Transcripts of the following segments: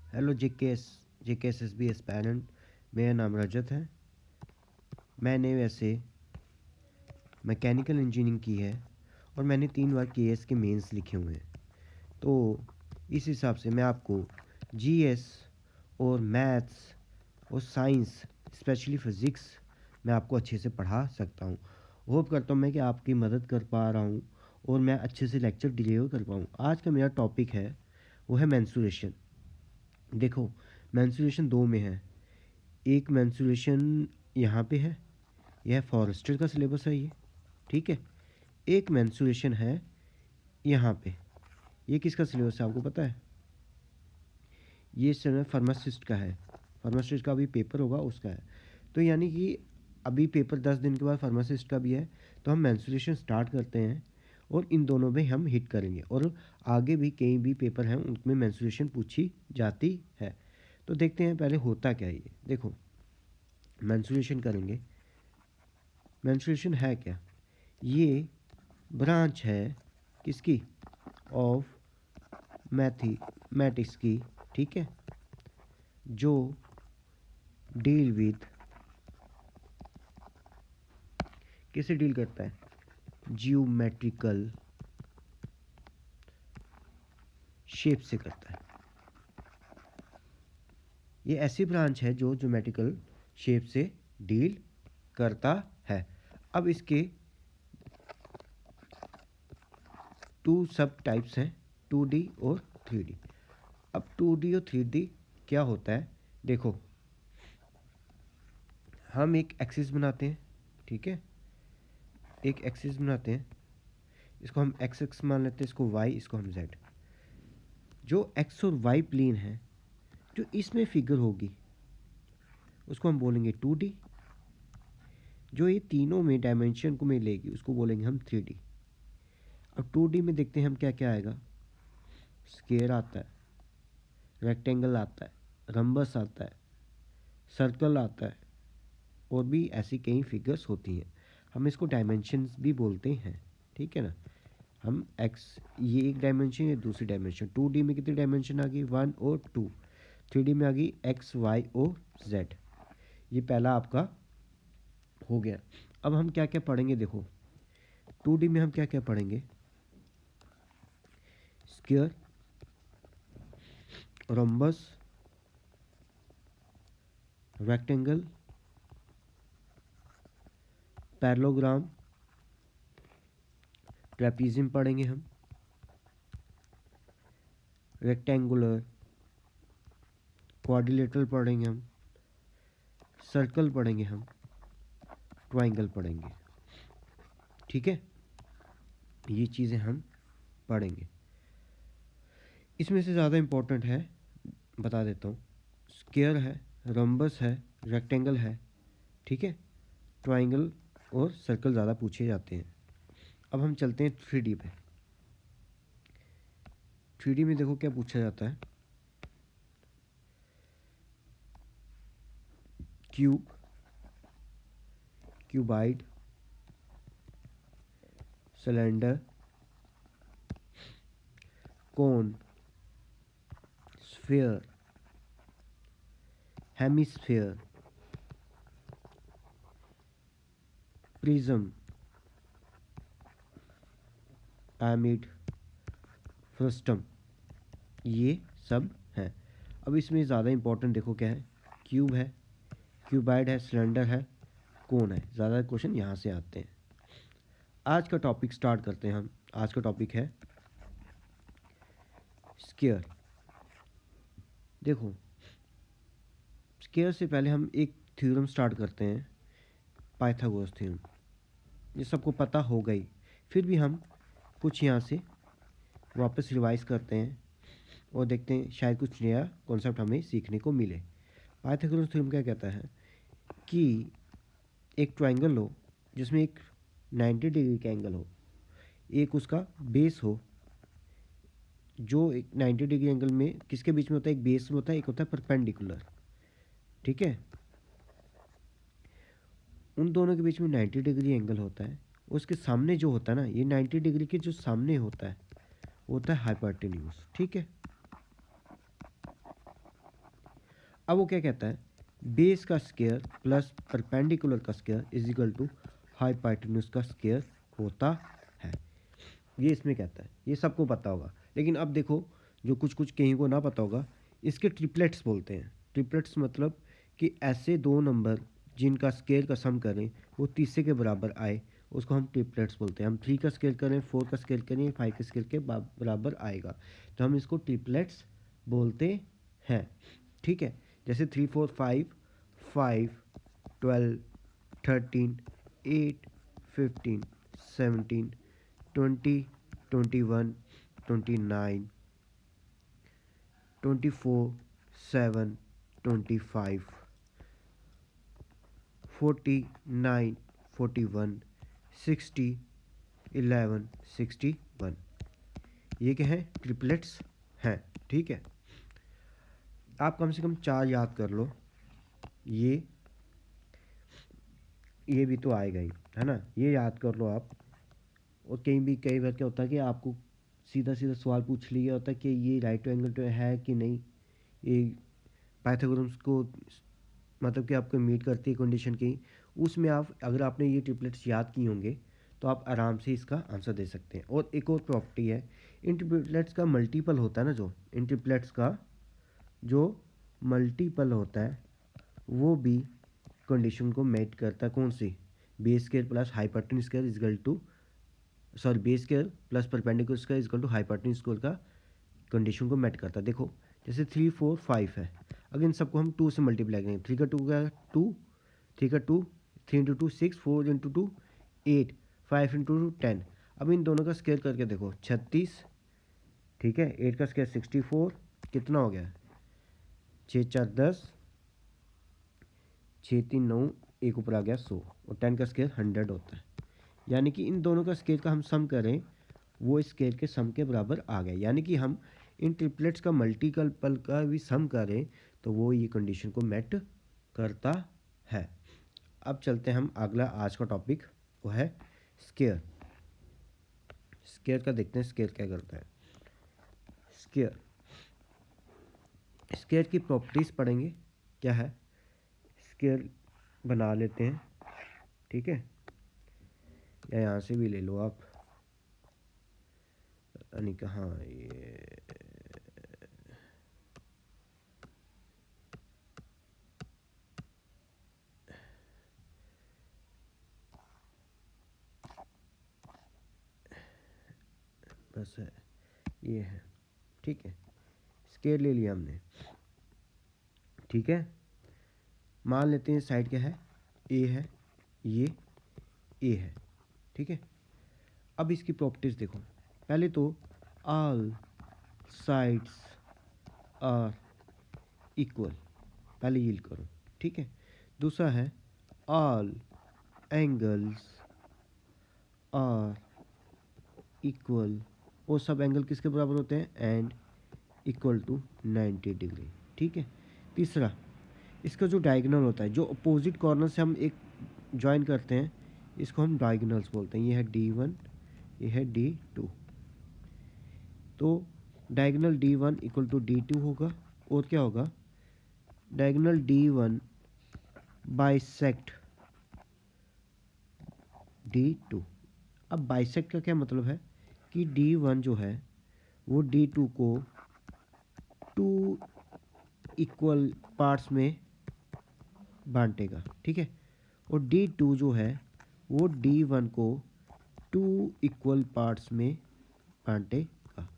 Hello JKSSB aspirant, मेरा नाम रजत है। मैंने वैसे मैकेनिकल इंजीनियरिंग की है और मैंने 3 बार KS के मेंस लिखे हुए हैं। तो इस हिसाब से मैं आपको GS और मैथ्स और साइंस, स्पेशली फ़िज़िक्स, मैं आपको अच्छे से पढ़ा सकता हूँ। होप करता हूँ मैं कि आपकी मदद कर पा रहा हूँ और मैं अच्छे से लेक्चर डिलीवर कर पाऊँ। आज का मेरा टॉपिक है वो है मेंस्ट्रुएशन। देखो, मेंस्ट्रुएशन 2 में है। एक मेंस्ट्रुएशन यहाँ पे है, यह फॉरेस्टर का सिलेबस है ये, ठीक है। एक मेंस्ट्रुएशन है यहाँ पे, ये किसका सिलेबस है आपको पता है? ये समय फार्मासिस्ट का है। फार्मासिस्ट का अभी पेपर होगा, उसका है। तो यानी कि अभी पेपर 10 दिन के बाद फार्मासिस्ट का भी है। तो हम मेंस्ट्रुएशन स्टार्ट करते हैं और इन दोनों में हम हिट करेंगे, और आगे भी कहीं भी पेपर हैं उनमें मेंस्ट्रुएशन पूछी जाती है। तो देखते हैं पहले होता क्या है ये। देखो, मेंस्ट्रुएशन करेंगे। मेंस्ट्रुएशन है क्या? ये ब्रांच है किसकी? ऑफ मैथमेटिक्स की, ठीक है, जो डील विद, किसे डील करता है? जियोमेट्रिकल शेप से करता है। ये ऐसी ब्रांच है जो ज्योमेट्रिकल शेप से डील करता है। अब इसके 2 सब टाइप्स हैं, 2D और 3D। अब 2D और 3D क्या होता है? देखो, हम एक एक्सिस बनाते हैं, ठीक है, एक एक्सिस बनाते हैं, इसको हम एक्स एक्स मान लेते हैं, इसको वाई, इसको हम जेड। जो एक्स और वाई प्लेन है, जो इसमें फिगर होगी उसको हम बोलेंगे 2D। जो ये तीनों में डायमेंशन को में लेगी उसको बोलेंगे हम 3D। अब 2D में देखते हैं हम क्या क्या आएगा। स्क्वायर आता है, रेक्टेंगल आता है, रम्बस आता है, सर्कल आता है, और भी ऐसी कई फिगर्स होती हैं। हम इसको डायमेंशंस भी बोलते हैं, ठीक है ना। हम एक्स, ये एक डायमेंशन, ये दूसरी डायमेंशन। 2D में कितनी डायमेंशन आ गई? 1 और 2। 3D में आ गई एक्स, वाई और जेड। ये पहला आपका हो गया। अब हम क्या क्या पढ़ेंगे? देखो, 2D में हम क्या क्या पढ़ेंगे? Square, rhombus, rectangle, parallelogram, trapezium पढ़ेंगे हम, रेक्टेंगुलर, क्वाड्रिलेटरल पढ़ेंगे हम, सर्कल पढ़ेंगे हम, ट्रायंगल पढ़ेंगे, ठीक है। ये चीज़ें हम पढ़ेंगे। इसमें से ज़्यादा इम्पोर्टेंट है, बता देता हूँ। स्क्वायर है, रोम्बस है, रेक्टेंगल है, ठीक है, ट्रायंगल और सर्कल ज़्यादा पूछे जाते हैं। अब हम चलते हैं 3D पे। 3D में देखो क्या पूछा जाता है। Cube, cuboid, cylinder, cone, sphere, hemisphere, prism, pyramid, frustum, ये सब हैं। अब इसमें ज़्यादा इंपॉर्टेंट देखो क्या है। क्यूब है, क्यूबाइड है, सिलेंडर है, कोन है। ज़्यादा क्वेश्चन यहाँ से आते हैं। आज का टॉपिक स्टार्ट करते हैं हम। आज का टॉपिक है स्क्वायर। देखो, स्क्वायर से पहले हम एक थ्योरम स्टार्ट करते हैं, पाइथागोरस थ्योरम। ये सबको पता हो गई, फिर भी हम कुछ यहाँ से वापस रिवाइज करते हैं और देखते हैं शायद कुछ नया कॉन्सेप्ट हमें सीखने को मिले। पाइथागोरस थ्योरम क्या कहता है कि एक ट्रायंगल हो जिसमें एक 90 डिग्री का एंगल हो, एक उसका बेस हो, जो एक 90 डिग्री एंगल में किसके बीच में होता है? एक बेस में होता है, एक होता है परपेंडिकुलर, ठीक है। उन दोनों के बीच में 90 डिग्री एंगल होता है। उसके सामने जो होता है ना, ये 90 डिग्री के जो सामने होता है वो होता है हाइपोटेन्यूज, ठीक है। अब वो क्या कहता है, बेस का स्क्वायर प्लस परपेंडिकुलर का square is equal to hypotenuse का स्क्वायर होता है। ये इसमें कहता है, ये सबको पता होगा। लेकिन अब देखो, जो कुछ कुछ कहीं को ना पता होगा, इसके ट्रिपलेट्स बोलते हैं। ट्रिपलेट्स मतलब कि ऐसे दो नंबर जिनका स्केल का सम करें वो तीसरे के बराबर आए, उसको हम ट्रिपलेट्स बोलते हैं। हम 3 का स्केल करें, 4 का स्केल करें, 5 का स्केल के बराबर आएगा, तो हम इसको ट्रिपलेट्स बोलते हैं। ठीक है, जैसे 3 4 5, 5 12 13 8 15 17 20 21 29 24 7 25 49 41 60 11 61, ये क्या है, ट्रिपलेट्स हैं। ठीक है, आप कम से कम 4 याद कर लो, ये भी तो आएगा ही, है ना, ये याद कर लो आप। और कहीं भी कई बार क्या होता है कि आपको सीधा सीधा सवाल पूछ लिया होता है कि ये राइट एंगल तो है कि नहीं, ये पाइथागोरस को मतलब कि आपको मीट करती है कंडीशन की, उसमें आप अगर आपने ये ट्रिपलेट्स याद किए होंगे तो आप आराम से इसका आंसर दे सकते हैं। और एक और प्रॉपर्टी है, इन ट्रिपलेट्स का मल्टीपल होता है ना, जो इन ट्रिपलेट्स का जो मल्टीपल होता है वो भी कंडीशन को मेट करता है। कौन सी, base square plus hypotenuse square is equal to, sorry, base square plus perpendicular square is equal to hypotenuse square का कंडीशन को मेट करता है। देखो जैसे 3 4 5 है, अगर इन सबको हम 2 से मल्टीप्लाई करेंगे, 3 का 2 का 2, 3 का 2, 3 इंटू 2 6, 4 इंटू 2 8, 5 इंटू 2 10। अब इन दोनों का स्क्वायर करके देखो 36, ठीक है, 8 का स्क्वायर 64, कितना हो गया, 6 4 10, 6 3 9, एक ऊपर आ गया 100, और 10 का स्क्वायर 100 होता है। यानी कि इन दोनों का स्केल का हम सम करें, वो स्केल के सम के बराबर आ गए। यानी कि हम इन ट्रिपलेट्स का मल्टीपल का भी सम करें तो वो ये कंडीशन को मेट करता है। अब चलते हैं हम अगला आज का टॉपिक, वो है स्केयर। स्केयर का देखते हैं, स्केयर क्या करता है। स्केयर, स्केयर की प्रॉपर्टीज पढ़ेंगे, क्या है, स्केयर बना लेते हैं। ठीक है, या यहाँ से भी ले लो आप, यानी कहाँ ये, बस है, ये है। ठीक है, स्केयर ले लिया हमने। ठीक है, मान लेते हैं साइड क्या है, ए है, ये ए है। ठीक है, अब इसकी प्रॉपर्टीज देखो। पहले तो ऑल साइड्स आर इक्वल, पहले यील्ड करो। ठीक है, दूसरा है ऑल एंगल्स आर इक्वल, वो सब एंगल किसके बराबर होते हैं, एंड इक्वल टू 90 डिग्री। ठीक है, तीसरा इसका जो डायगोनल होता है, जो अपोजिट कॉर्नर से हम एक ज्वाइन करते हैं, इसको हम डायगोनल्स बोलते हैं। ये है D1, ये है D2, तो diagonal D1 equal to D2 होगा, और क्या होगा, डायगोनल D1 बाइसेक्ट D2। अब बाइसेक्ट का क्या मतलब है कि D1 जो है वो D2 को 2 इक्वल पार्ट्स में बांटेगा। ठीक है, और D2 जो है वो D1 को 2 इक्वल पार्ट्स में बांटेगा।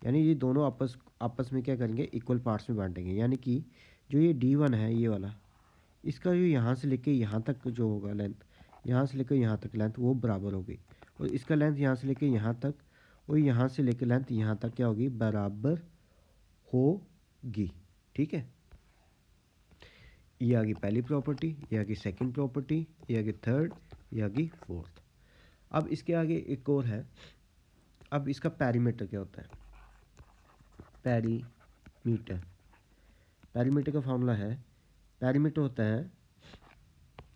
यानी ये दोनों आपस आपस में क्या करेंगे, इक्वल पार्ट्स में बांटेंगे। यानी कि जो ये D1 है, ये वाला, इसका जो यहाँ से लेके यहाँ तक जो होगा लेंथ, यहाँ से लेकर यहाँ तक लेंथ वो बराबर होगी, और इसका लेंथ यहाँ से लेके यहाँ तक, और यहाँ से लेकर लेंथ यहाँ तक क्या होगी, बराबर होगी। ठीक है, ये आ गई पहली प्रॉपर्टी, ये आ गई सेकंड प्रॉपर्टी, ये आ गई थर्ड, ये आ गई फोर्थ। अब इसके आगे एक और है। अब इसका पैरीमीटर क्या होता है, पैरीमीटर, पैरीमीटर का फॉर्मूला है, पैरीमीटर होता है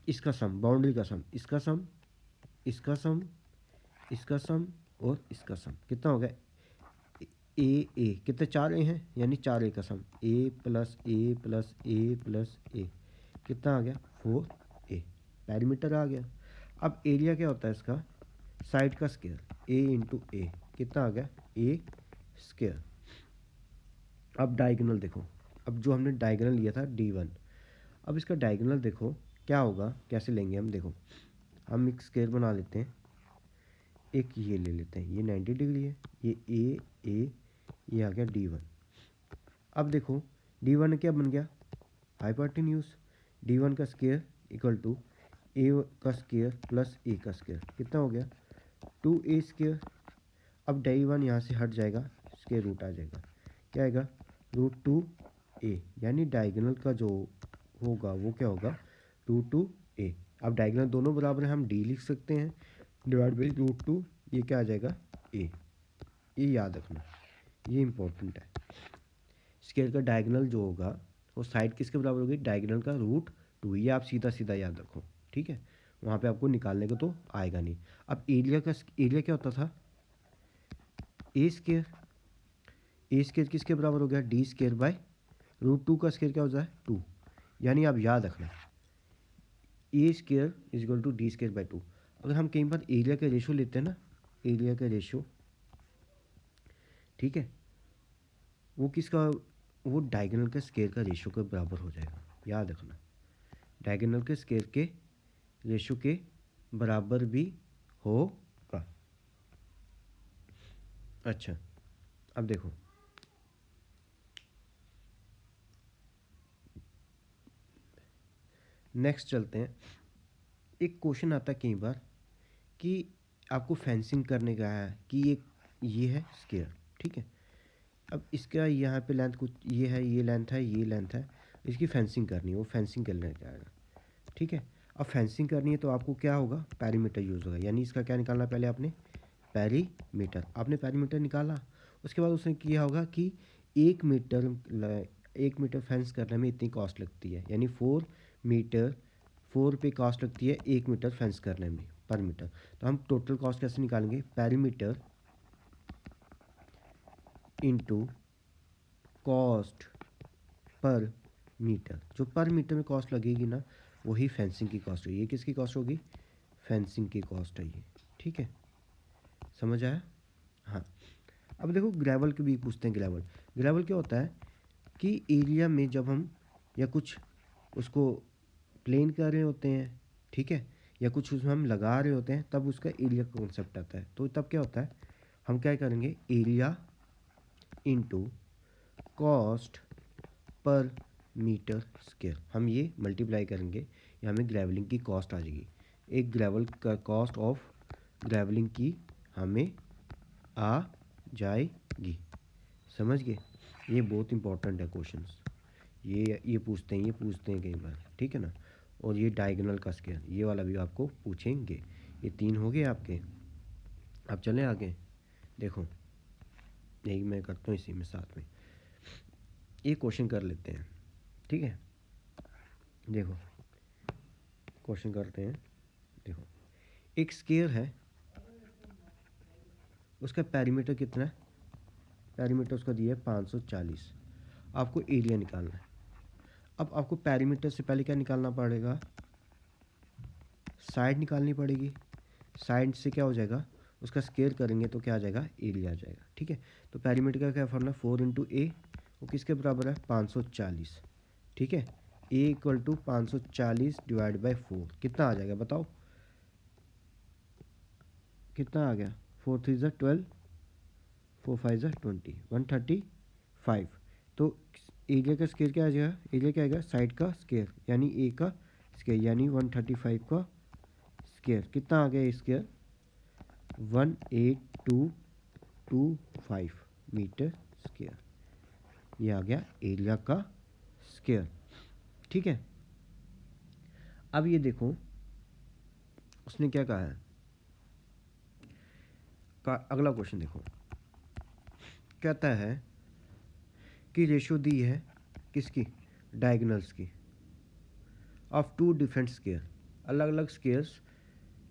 इसका सम, बाउंड्री का सम, इसका सम, इसका सम, इसका सम, और इसका सम, कितना हो गया, ए कितने, 4 ए हैं, यानी 4 ए का सम, ए प्लस ए प्लस ए प्लस ए, कितना आ गया 4 ए, पैरीमीटर आ गया। अब एरिया क्या होता है इसका, साइड का स्क्वायर, ए इंटू ए, कितना आ गया ए स्क्वायर। अब डायगोनल देखो, अब जो हमने डायगोनल लिया था D1, अब इसका डायगोनल देखो क्या होगा, कैसे लेंगे हम, देखो हम एक स्क्वायर बना लेते हैं, एक ये ले लेते हैं, ये 90 डिग्री है, ये ये आ गया D1। अब देखो D1 क्या बन गया, हाइपोटेन्यूज, D1 का स्क्वायर इक्वल टू ए का स्क्वायर प्लस ए का स्क्वायर, कितना हो गया 2a स्क्वायर। अब D1 यहाँ से हट जाएगा, स्क्वायर रूट आ जाएगा, क्या आएगा √2a, यानी डायगोनल का जो होगा वो क्या होगा √2a। अब डायगोनल दोनों बराबर है, हम d लिख सकते हैं, डिवाइड बाई √2, ये क्या आ जाएगा a। ये याद रखना, ये इंपॉर्टेंट है। स्क्वायर का डायगोनल जो होगा वो साइड किसके बराबर होगी, डायगोनल का √2, ये आप सीधा सीधा याद रखो, ठीक है, वहाँ पे आपको निकालने को तो आएगा नहीं। अब एरिया क्या होता था, ए स्क्वायर, ए स्क्वायर किसके बराबर हो गया, डी स्क्वायर बाय √2 का स्क्वायर क्या हो जाए 2, यानी आप याद रखना A square is equal to D square by 2। अगर हम कहीं पर एरिया का रेशो लेते हैं ना, एरिया का रेशो, ठीक है, वो किसका, वो डायगोनल के स्क्वायर का रेशो के बराबर हो जाएगा, याद रखना, डायगोनल के स्क्वायर के रेशो के बराबर भी होगा। अच्छा, अब देखो नेक्स्ट चलते हैं। एक क्वेश्चन आता है कई बार कि आपको फेंसिंग करने का है कि ये है स्क्वायर, ठीक है, अब इसका यहाँ पे लेंथ कुछ ये है, ये लेंथ है, ये लेंथ है, इसकी फेंसिंग करनी है, वो फेंसिंग करने जाएगा, ठीक है। अब फेंसिंग करनी है तो आपको क्या होगा, पैरीमीटर यूज़ होगा, यानी इसका क्या निकालना, पहले आपने पैरीमीटर निकाला, उसके बाद उसने किया होगा कि 1 मीटर फेंस करने में इतनी कॉस्ट लगती है, यानी 4 पे कॉस्ट लगती है 1 मीटर फेंस करने में पर मीटर। तो हम टोटल कॉस्ट कैसे निकालेंगे, perimeter into cost per metre, जो पर मीटर में कॉस्ट लगेगी ना वही फेंसिंग की कॉस्ट होगी, ये किसकी कॉस्ट होगी, फेंसिंग की कॉस्ट है ये, ठीक है, समझ आया। हाँ, अब देखो ग्रेवल के भी पूछते हैं, ग्रेवल क्या होता है कि एरिया में जब हम या कुछ उसको प्लेन कर रहे होते हैं, ठीक है, या कुछ उसमें हम लगा रहे होते हैं, तब उसका एरिया का कॉन्सेप्ट आता है। तो तब क्या होता है, हम क्या करेंगे, area into cost per metre square, हम ये मल्टीप्लाई करेंगे, या हमें ग्रेवलिंग की कॉस्ट आ जाएगी, एक ग्रेवल का कॉस्ट ऑफ ग्रेवलिंग की हमें आ जाएगी, समझ गए। ये बहुत इंपॉर्टेंट है क्वेश्चंस, ये पूछते हैं कई बार, ठीक है ना। और ये डायगोनल का स्क्वायर, ये वाला भी आपको पूछेंगे। ये 3 हो गए आपके। अब चलें आगे, देखो यही मैं करता हूँ इसी में साथ में एक क्वेश्चन कर लेते हैं, ठीक है। देखो क्वेश्चन करते हैं, देखो एक स्क्वायर है, उसका पैरीमीटर कितना है, पैरीमीटर उसका दिया है 540, आपको एरिया निकालना है। अब आपको पैरीमीटर से पहले क्या निकालना पड़ेगा, साइड निकालनी पड़ेगी, साइड से क्या हो जाएगा, उसका स्क्वायर करेंगे तो क्या आ जाएगा, एरिया आ जाएगा, ठीक है। तो पैरीमीटर का क्या फॉर्मूला, 4 इंटू ए, वो किसके बराबर है 540, ठीक है, ए इक्वल टू 540 डिवाइड बाई 4, कितना आ जाएगा बताओ, कितना आ गया, 4 3 ज़ा 12, 4 5 ज़ा 20, 135। तो एरिया का स्क्वायर क्या आ जाएगा, एरिया क्या आएगा, साइड का स्क्वायर, यानी ए का स्क्वायर, यानी 135 का स्क्वायर, कितना आ गया स्क्वायर, 18225 मीटर स्क्वायर, ये आ गया एरिया का स्क्वायर, ठीक है। अब ये देखो उसने क्या कहा है, अगला क्वेश्चन देखो, कहता है कि रेशो दी है किसकी, डायगोनल्स की, ऑफ 2 डिफरेंट स्क्वायर, अलग अलग स्क्वायर्स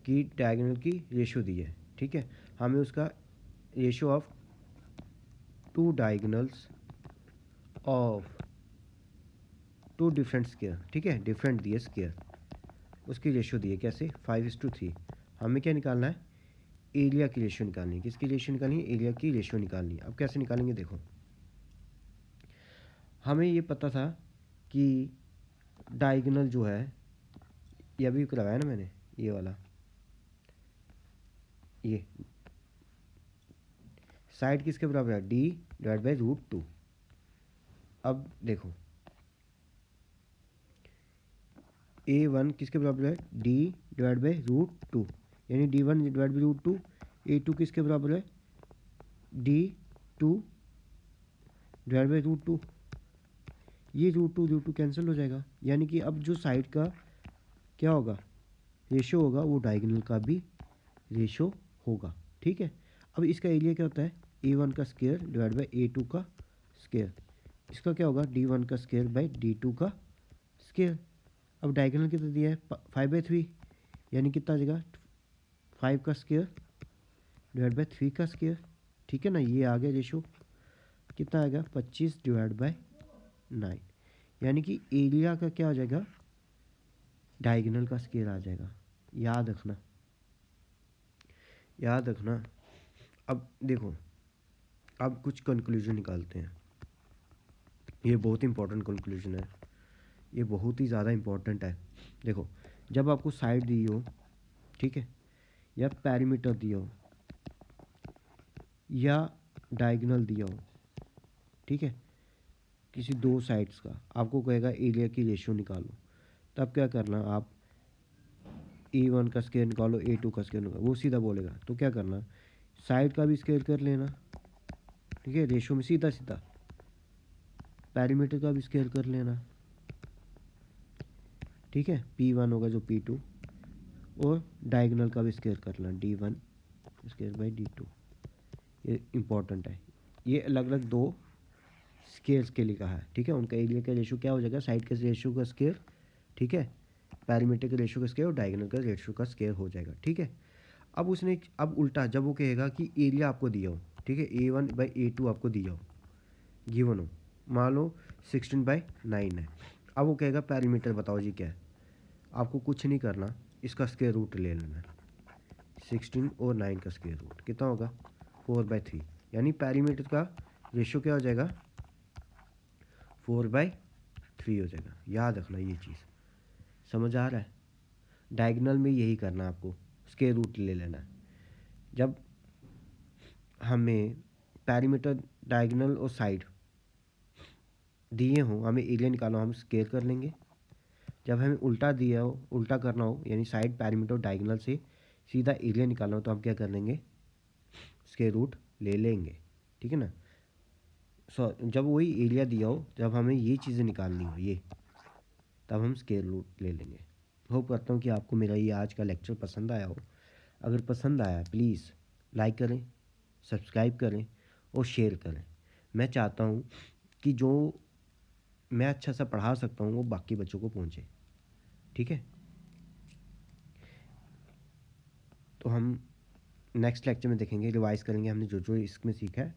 की डायगोनल की रेशो दी है, ठीक है। हमें उसका ratio of two diagonals of two different square, ठीक है, डिफरेंट दिए स्क्वायर, उसकी रेशियो दी है कैसे 5:3। हमें क्या निकालना है, एरिया की रेशियो निकालनी है। किसकी रेशियो निकालनी है, एरिया की रेशियो निकालनी है। अब कैसे निकालेंगे देखो, हमें ये पता था कि डायगोनल जो है, ये अभी लगाया ना मैंने, ये वाला, ये साइड किसके बराबर है, d/√2। अब देखो a1 किसके बराबर है, d/√2, यानी d1/√2। a2 किसके बराबर है, d2/√2। ये √2 कैंसिल हो जाएगा, यानी कि अब जो साइड का क्या होगा, रेशो होगा, वो डायगोनल का भी रेशो होगा, ठीक है। अब इसका एरिया क्या होता है, a1 का स्क्वायर डिवाइड बाई a2 का स्क्वायर। इसका क्या होगा, d1 का स्क्वायर बाई d2 का स्क्वायर। अब डायगोनल कितना दिया है, 5/3, यानी कितना आ जाएगा, 5 का स्क्वायर डिवाइड बाई 3 का स्क्वायर, ठीक है ना। ये आ गया रेशो, कितना आएगा 25/9, यानी कि एरिया का क्या हो जाएगा, डायगोनल का स्क्वायर आ जाएगा। याद रखना, याद रखना। अब देखो, अब कुछ कंक्लूजन निकालते हैं। ये बहुत इंपॉर्टेंट कंक्लूजन है, ये बहुत ही ज़्यादा इंपॉर्टेंट है। देखो, जब आपको साइड दी हो, ठीक है, या पैरीमीटर दिया हो, या डायगोनल दिया हो, ठीक है, किसी दो साइड्स का, आपको कहेगा एरिया की रेशियो निकालो, तब क्या करना, आप a1 का स्क्वायर निकालो, a2 का स्क्वायर निकालो, वो सीधा बोलेगा। तो क्या करना, साइड का भी स्क्वायर कर लेना, ठीक है, रेशियो में सीधा सीधा। पैरीमीटर का भी स्क्वायर कर लेना, ठीक है, p1 होगा जो p2, और डायगोनल का भी स्क्वायर कर लेना, d1 स्क्वायर बाई d2। ये इंपॉर्टेंट है, ये अलग अलग दो स्क्वायर्स के लिए कहा है, ठीक है। उनका एरिया का रेशियो क्या हो जाएगा, साइड के रेशियो का स्क्वायर, ठीक है, पैरीमीटर के रेशियो का स्क्वायर और डायगोनल का रेशियो का स्क्वायर हो जाएगा, ठीक है। अब उसने, अब उल्टा, जब वो कहेगा कि एरिया आपको दिया हो, ठीक है, a1/a2 आपको दिया हो, गिवन हो, मान लो 16/9 है। अब वो कहेगा पैरीमीटर बताओ जी क्या है, आपको कुछ नहीं करना, इसका स्क्वायर रूट ले लेना है। 16 और 9 का स्क्वायर रूट कितना होगा, 4/3, यानी पैरीमीटर का रेशियो क्या हो जाएगा, 4/3 हो जाएगा। याद रखना ये चीज़, समझ आ रहा है। डायगोनल में यही करना है आपको, स्क्वायर रूट ले लेना है। जब हमें पैरीमीटर, डायगोनल और साइड दिए हों, हमें एरिया निकालना हो, हम स्क्वायर कर लेंगे। जब हमें उल्टा दिया हो, उल्टा करना हो, यानी साइड, पैरीमीटर, डायगोनल से सीधा एरिया निकालना हो, तो हम क्या कर लेंगे, स्क्वायर रूट ले लेंगे, ठीक है ना। जब वही एरिया दिया हो, जब हमें ये चीज़ें निकालनी हो, ये, तब हम स्क्वायर रूट ले लेंगे। होप करता हूँ कि आपको मेरा ये आज का लेक्चर पसंद आया हो। अगर पसंद आया, प्लीज़ लाइक करें, सब्सक्राइब करें और शेयर करें। मैं चाहता हूँ कि जो मैं अच्छा सा पढ़ा सकता हूँ वो बाकी बच्चों को पहुँचे, ठीक है। तो हम नेक्स्ट लेक्चर में देखेंगे, रिवाइज़ करेंगे हमने जो जो इसमें सीखा है।